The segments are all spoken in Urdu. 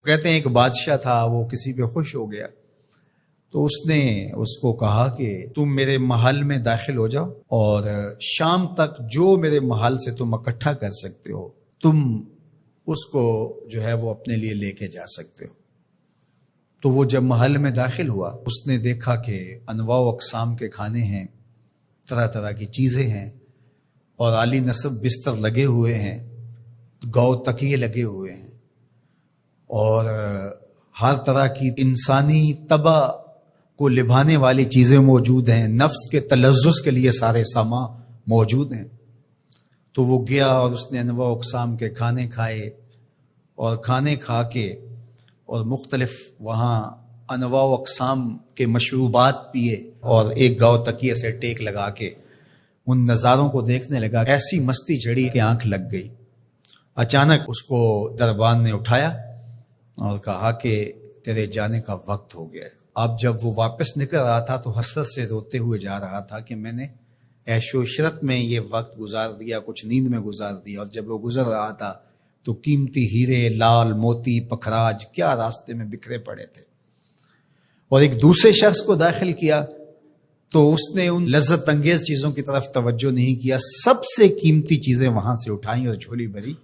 کہتے ہیں ایک بادشاہ تھا، وہ کسی پہ خوش ہو گیا تو اس نے اس کو کہا کہ تم میرے محل میں داخل ہو جاؤ اور شام تک جو میرے محل سے تم اکٹھا کر سکتے ہو تم اس کو جو ہے وہ اپنے لیے لے کے جا سکتے ہو۔ تو وہ جب محل میں داخل ہوا اس نے دیکھا کہ انواع و اقسام کے کھانے ہیں، طرح طرح کی چیزیں ہیں اور عالی نصب بستر لگے ہوئے ہیں، گاؤ تکیے لگے ہوئے ہیں اور ہر طرح کی انسانی طبع کو لبھانے والی چیزیں موجود ہیں، نفس کے تلذذ کے لیے سارے سامان موجود ہیں۔ تو وہ گیا اور اس نے انواع و اقسام کے کھانے کھائے اور کھانے کھا کے اور مختلف وہاں انواع و اقسام کے مشروبات پیے اور ایک گاؤ تکیے سے ٹیک لگا کے ان نظاروں کو دیکھنے لگا۔ ایسی مستی چڑھی کہ آنکھ لگ گئی۔ اچانک اس کو دربان نے اٹھایا اور کہا کہ تیرے جانے کا وقت ہو گیا ہے۔ اب جب وہ واپس نکل رہا تھا تو حسرت سے روتے ہوئے جا رہا تھا کہ میں نے عیش و عشرت میں یہ وقت گزار دیا، کچھ نیند میں گزار دیا، اور جب وہ گزر رہا تھا تو قیمتی ہیرے، لال موتی، پکھراج کیا راستے میں بکھرے پڑے تھے۔ اور ایک دوسرے شخص کو داخل کیا تو اس نے ان لذت انگیز چیزوں کی طرف توجہ نہیں کیا، سب سے قیمتی چیزیں وہاں سے اٹھائیں اور جھولی بھری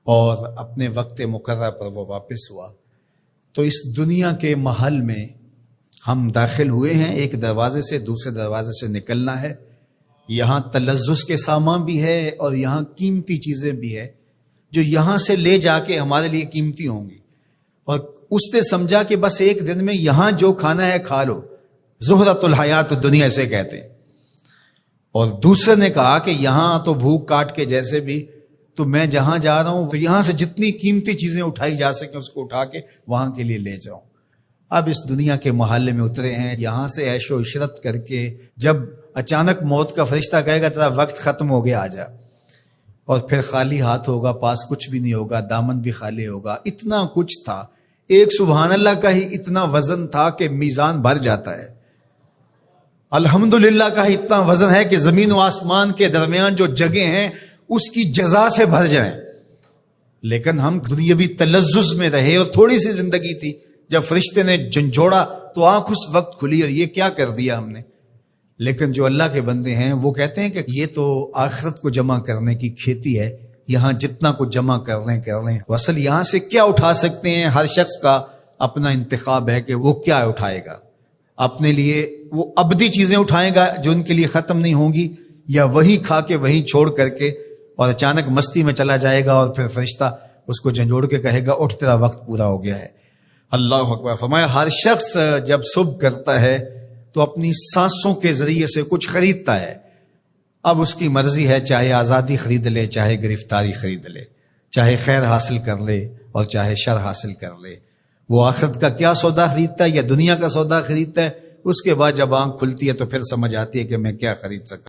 اور اپنے وقت مقررہ پر وہ واپس ہوا۔ تو اس دنیا کے محل میں ہم داخل ہوئے ہیں، ایک دروازے سے دوسرے دروازے سے نکلنا ہے۔ یہاں تلذذ کے سامان بھی ہے اور یہاں قیمتی چیزیں بھی ہے جو یہاں سے لے جا کے ہمارے لیے قیمتی ہوں گی، اور اس نے سمجھا کہ بس ایک دن میں یہاں جو کھانا ہے کھا لو، زہرۃ الحیات دنیا سے کہتے ہیں۔ اور دوسرے نے کہا کہ یہاں تو بھوک کاٹ کے جیسے بھی تو میں جہاں جا رہا ہوں تو یہاں سے جتنی قیمتی چیزیں اٹھائی جا سکیں اس کو اٹھا کے وہاں کے لیے لے جاؤں۔ اب اس دنیا کے محلے میں اترے ہیں، یہاں سے عیش و عشرت کر کے جب اچانک موت کا فرشتہ کہے گا تیرا وقت ختم ہو گیا، آ جا، اور پھر خالی ہاتھ ہوگا، پاس کچھ بھی نہیں ہوگا، دامن بھی خالی ہوگا۔ اتنا کچھ تھا، ایک سبحان اللہ کا ہی اتنا وزن تھا کہ میزان بھر جاتا ہے، الحمدللہ کا ہی اتنا وزن ہے کہ زمین و آسمان کے درمیان جو جگہ ہیں اس کی جزا سے بھر جائیں۔ لیکن ہم دنیاوی تلذذ میں رہے اور تھوڑی سی زندگی تھی، جب فرشتے نے جھنجھوڑا تو آنکھ اس وقت کھلی اور یہ کیا کر دیا ہم نے۔ لیکن جو اللہ کے بندے ہیں وہ کہتے ہیں کہ یہ تو آخرت کو جمع کرنے کی کھیتی ہے، یہاں جتنا کچھ جمع کر لیں۔ اصل یہاں سے کیا اٹھا سکتے ہیں، ہر شخص کا اپنا انتخاب ہے کہ وہ کیا اٹھائے گا۔ اپنے لیے وہ ابدی چیزیں اٹھائے گا جو ان کے لیے ختم نہیں ہوں گی، یا وہی کھا کے وہی چھوڑ کر کے اور اچانک مستی میں چلا جائے گا اور پھر فرشتہ اس کو جھنجھوڑ کے کہے گا اٹھ تیرا وقت پورا ہو گیا ہے۔ اللہ اکبر۔ فرمایا ہر شخص جب صبح کرتا ہے تو اپنی سانسوں کے ذریعے سے کچھ خریدتا ہے۔ اب اس کی مرضی ہے، چاہے آزادی خرید لے، چاہے گرفتاری خرید لے، چاہے خیر حاصل کر لے اور چاہے شر حاصل کر لے۔ وہ آخرت کا کیا سودا خریدتا ہے یا دنیا کا سودا خریدتا ہے، اس کے بعد جب آنکھ کھلتی ہے تو پھر سمجھ آتی ہے کہ میں کیا خرید سکتا۔